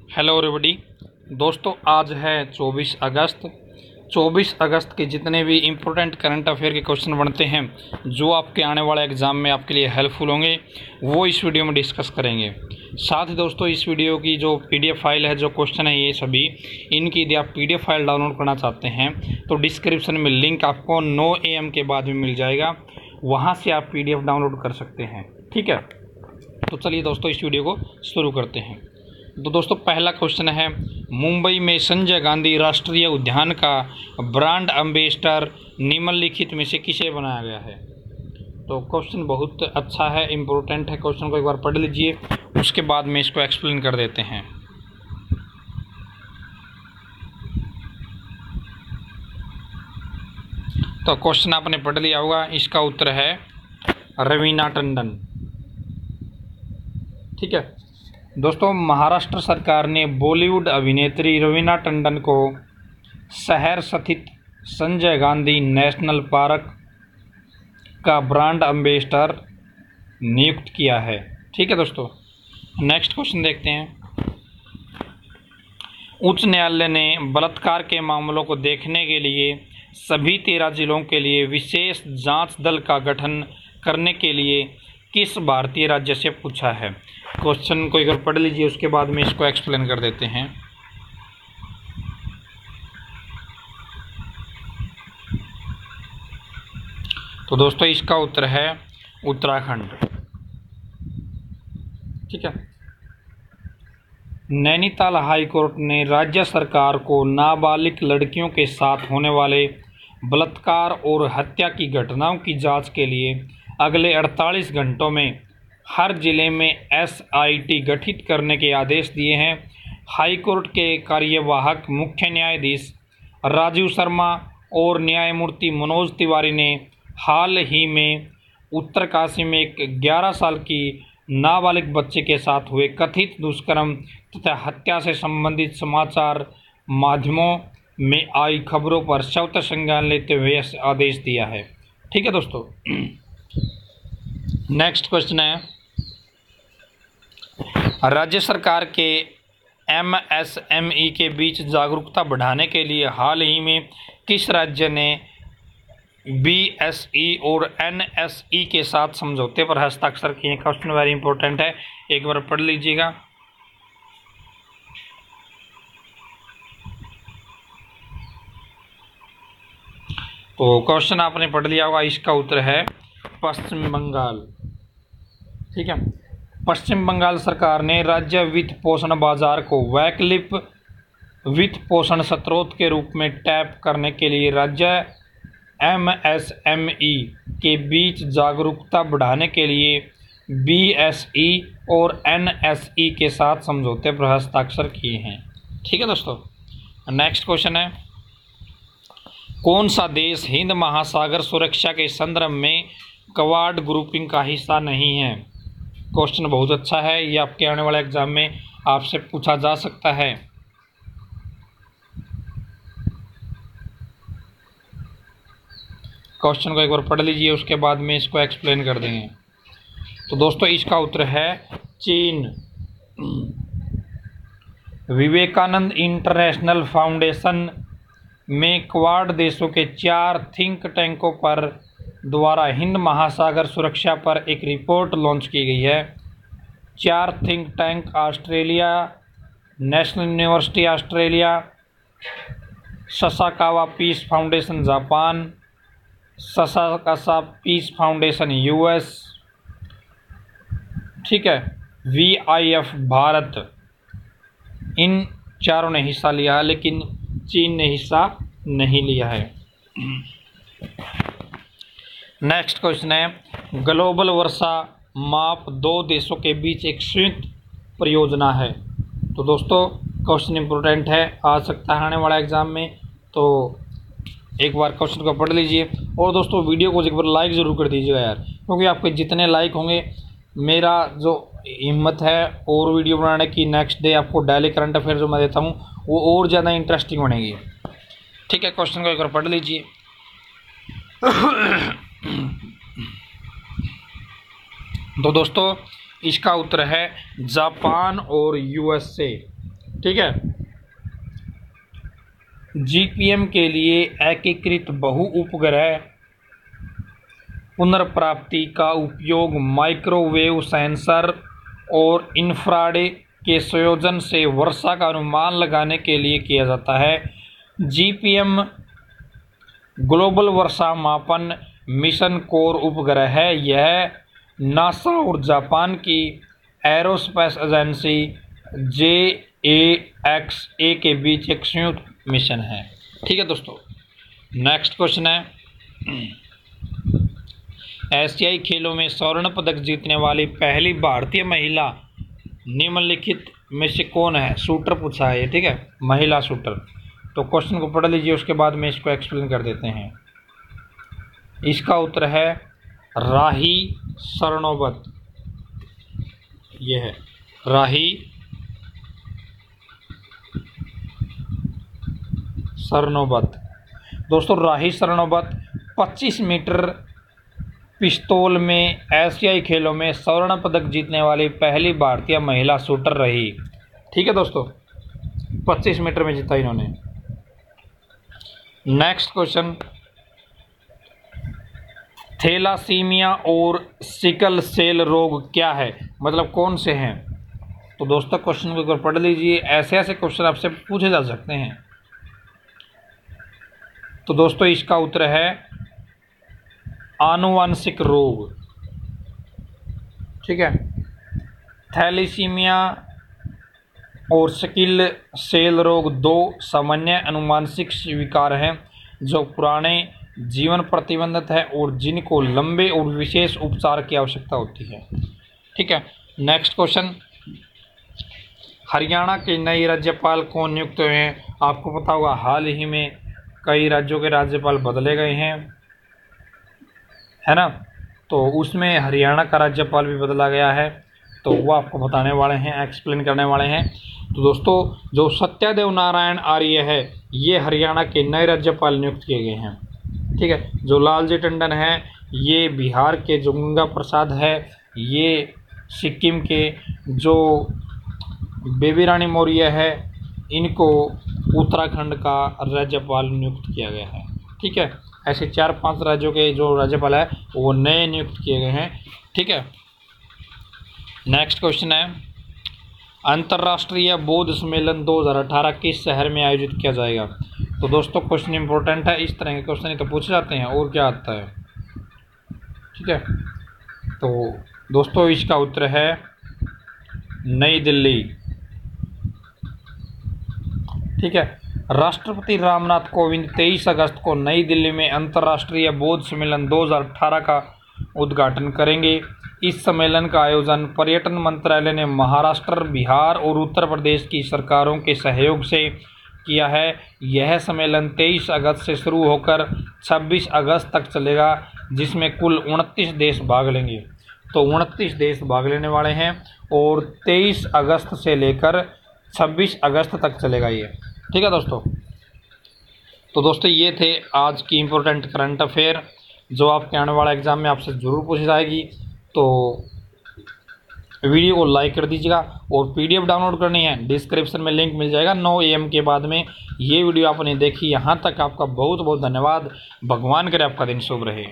Hello everybody. दोस्तों आज है 24 अगस्त के जितने भी इम्पोर्टेंट करंट अफेयर के क्वेश्चन बनते हैं जो आपके आने वाले एग्ज़ाम में आपके लिए हेल्पफुल होंगे वो इस वीडियो में डिस्कस करेंगे। साथ ही दोस्तों इस वीडियो की जो पीडीएफ फाइल है, जो क्वेश्चन है ये सभी, इनकी यदि आप पीडीएफ फाइल डाउनलोड करना चाहते हैं तो डिस्क्रिप्शन में लिंक आपको 9 AM के बाद में मिल जाएगा, वहाँ से आप पीडीएफ डाउनलोड कर सकते हैं। ठीक है, तो चलिए दोस्तों इस वीडियो को शुरू करते हैं। तो दोस्तों पहला क्वेश्चन है, मुंबई में संजय गांधी राष्ट्रीय उद्यान का ब्रांड एम्बेसडर निम्नलिखित में से किसे बनाया गया है। तो क्वेश्चन बहुत अच्छा है, इम्पोर्टेंट है। क्वेश्चन को एक बार पढ़ लीजिए, उसके बाद में इसको एक्सप्लेन कर देते हैं। तो क्वेश्चन आपने पढ़ लिया होगा, इसका उत्तर है रवीना टंडन। ठीक है दोस्तों, महाराष्ट्र सरकार ने बॉलीवुड अभिनेत्री रवीना टंडन को शहर स्थित संजय गांधी नेशनल पार्क का ब्रांड एम्बेसडर नियुक्त किया है। ठीक है दोस्तों, नेक्स्ट क्वेश्चन देखते हैं। उच्च न्यायालय ने बलात्कार के मामलों को देखने के लिए सभी 13 जिलों के लिए विशेष जांच दल का गठन करने के लिए किस भारतीय राज्य से पूछा है। क्वेश्चन को एक बार पढ़ लीजिए, उसके बाद में इसको एक्सप्लेन कर देते हैं। तो दोस्तों इसका उत्तर है उत्तराखंड। ठीक है, नैनीताल हाई कोर्ट ने राज्य सरकार को नाबालिग लड़कियों के साथ होने वाले बलात्कार और हत्या की घटनाओं की जांच के लिए अगले 48 घंटों में हर जिले में SIT गठित करने के आदेश दिए हैं। हाई कोर्ट के कार्यवाहक मुख्य न्यायाधीश राजीव शर्मा और न्यायमूर्ति मनोज तिवारी ने हाल ही में उत्तरकाशी में एक 11 साल की नाबालिग बच्चे के साथ हुए कथित दुष्कर्म तथा हत्या से संबंधित समाचार माध्यमों में आई खबरों पर सख्त संज्ञान लेते हुए आदेश दिया है। ठीक है दोस्तों, नेक्स्ट क्वेश्चन है, राज्य सरकार के MSME के बीच जागरूकता बढ़ाने के लिए हाल ही में किस राज्य ने BSE और NSE के साथ समझौते पर हस्ताक्षर किए। क्वेश्चन वेरी इंपॉर्टेंट है, एक बार पढ़ लीजिएगा। तो क्वेश्चन आपने पढ़ लिया होगा, इसका उत्तर है पश्चिम बंगाल। ठीक है, पश्चिम बंगाल सरकार ने राज्य वित्त पोषण बाजार को वैकल्पिक वित्त पोषण स्रोत के रूप में टैप करने के लिए राज्य MSME के बीच जागरूकता बढ़ाने के लिए BSE और NSE के साथ समझौते पर हस्ताक्षर किए हैं। ठीक है दोस्तों, नेक्स्ट क्वेश्चन है, कौन सा देश हिंद महासागर सुरक्षा के संदर्भ में क्वाड ग्रुपिंग का हिस्सा नहीं है। क्वेश्चन बहुत अच्छा है, ये आपके आने वाले एग्जाम में आपसे पूछा जा सकता है। क्वेश्चन को एक बार पढ़ लीजिए, उसके बाद में इसको एक्सप्लेन कर देंगे। तो दोस्तों इसका उत्तर है चीन। विवेकानंद इंटरनेशनल फाउंडेशन में क्वाड देशों के 4 थिंक टैंकों पर द्वारा हिंद महासागर सुरक्षा पर एक रिपोर्ट लॉन्च की गई है। 4 think tank Australia, national university Australia, Sasakawa peace foundation Japan, Sasakawa peace foundation US, ठीक है, VIF भारत, इन चारों ने हिस्सा लिया है, लेकिन चीन ने हिस्सा नहीं लिया है। नेक्स्ट क्वेश्चन है, ग्लोबल वर्षा माप 2 देशों के बीच एक संयुक्त परियोजना है। तो दोस्तों क्वेश्चन इंपॉर्टेंट है, आ सकता है आने वाला एग्जाम में, तो एक बार क्वेश्चन को पढ़ लीजिए। और दोस्तों वीडियो को एक बार लाइक ज़रूर कर दीजिएगा यार, क्योंकि आपके जितने लाइक होंगे मेरा जो हिम्मत है और वीडियो बनाने की, नेक्स्ट डे आपको डेली करंट अफेयर जो मैं देता हूँ वो और ज़्यादा इंटरेस्टिंग बनेगी। ठीक है, क्वेश्चन को एक बार पढ़ लीजिए। तो दोस्तों इसका उत्तर है जापान और USA। ठीक है। जीपीएम के लिए एकीकृत बहु उपग्रह पुनर्प्राप्ति का उपयोग माइक्रोवेव सेंसर और इंफ्रारेड के संयोजन से वर्षा का अनुमान लगाने के लिए किया जाता है। जीपीएम ग्लोबल वर्षा मापन मिशन कोर उपग्रह है। यह नासा और जापान की एरोस्पेस एजेंसी JAXA के बीच एक संयुक्त मिशन है। ठीक है दोस्तों, नेक्स्ट क्वेश्चन है, एशियाई खेलों में स्वर्ण पदक जीतने वाली पहली भारतीय महिला निम्नलिखित में से कौन है? शूटर पूछा है ये, ठीक है, महिला शूटर। तो क्वेश्चन को पढ़ लीजिए, उसके बाद में इसको एक्सप्लेन कर देते हैं। इसका उत्तर है राही सरनोबत। ये है राही सरनोबत। दोस्तों राही सरनोबत 25 मीटर पिस्तौल में एशियाई खेलों में स्वर्ण पदक जीतने वाली पहली भारतीय महिला शूटर रही। ठीक है दोस्तों, 25 मीटर में जीता इन्होंने। नेक्स्ट क्वेश्चन, थैलासीमिया और सिकल सेल रोग क्या है, मतलब कौन से हैं? तो दोस्तों क्वेश्चन को एक बार पढ़ लीजिए, ऐसे ऐसे क्वेश्चन आपसे पूछे जा सकते हैं। तो दोस्तों इसका उत्तर है आनुवांशिक रोग। ठीक है, थैलेसीमिया और सिकल सेल रोग दो सामान्य अनुवांशिक विकार हैं जो पुराने जीवन प्रतिबंधित है और जिनको लंबे और विशेष उपचार की आवश्यकता होती है। ठीक है, नेक्स्ट क्वेश्चन, हरियाणा के नए राज्यपाल कौन नियुक्त हुए हैं? आपको पता होगा हाल ही में कई राज्यों के राज्यपाल बदले गए हैं, है ना। तो उसमें हरियाणा का राज्यपाल भी बदला गया है, तो वो आपको बताने वाले हैं, एक्सप्लेन करने वाले हैं। तो दोस्तों जो सत्यदेव नारायण आर्य है ये हरियाणा के नए राज्यपाल नियुक्त किए गए हैं। ठीक है, जो लालजी टंडन है ये बिहार के, जो गंगा प्रसाद है ये सिक्किम के, जो बेबी रानी मौर्य है इनको उत्तराखंड का राज्यपाल नियुक्त किया गया है। ठीक है, ऐसे 4-5 राज्यों के जो राज्यपाल है वो नए नियुक्त किए गए हैं। ठीक है, नेक्स्ट क्वेश्चन है, अंतर्राष्ट्रीय बौद्ध सम्मेलन 2018 किस शहर में आयोजित किया जाएगा? तो दोस्तों क्वेश्चन इंपॉर्टेंट है, इस तरह के क्वेश्चन ही तो पूछे जाते हैं, और क्या आता है। ठीक है, तो दोस्तों इसका उत्तर है नई दिल्ली। ठीक है, राष्ट्रपति रामनाथ कोविंद 23 अगस्त को नई दिल्ली में अंतर्राष्ट्रीय बौद्ध सम्मेलन 2018 का उद्घाटन करेंगे। इस सम्मेलन का आयोजन पर्यटन मंत्रालय ने महाराष्ट्र, बिहार और उत्तर प्रदेश की सरकारों के सहयोग से किया है। यह सम्मेलन 23 अगस्त से शुरू होकर 26 अगस्त तक चलेगा, जिसमें कुल 29 देश भाग लेंगे। तो 29 देश भाग लेने वाले हैं और 23 अगस्त से लेकर 26 अगस्त तक चलेगा ये। ठीक है दोस्तों, तो दोस्तों ये थे आज की इम्पोर्टेंट करंट अफेयर जो आपके आने वाला एग्ज़ाम में आपसे ज़रूर पूछी जाएगी। तो वीडियो को लाइक कर दीजिएगा और PDF डाउनलोड करनी है, डिस्क्रिप्शन में लिंक मिल जाएगा 9 AM के बाद में। ये वीडियो आपने देखी, यहाँ तक आपका बहुत बहुत धन्यवाद। भगवान करे आपका दिन शुभ रहे।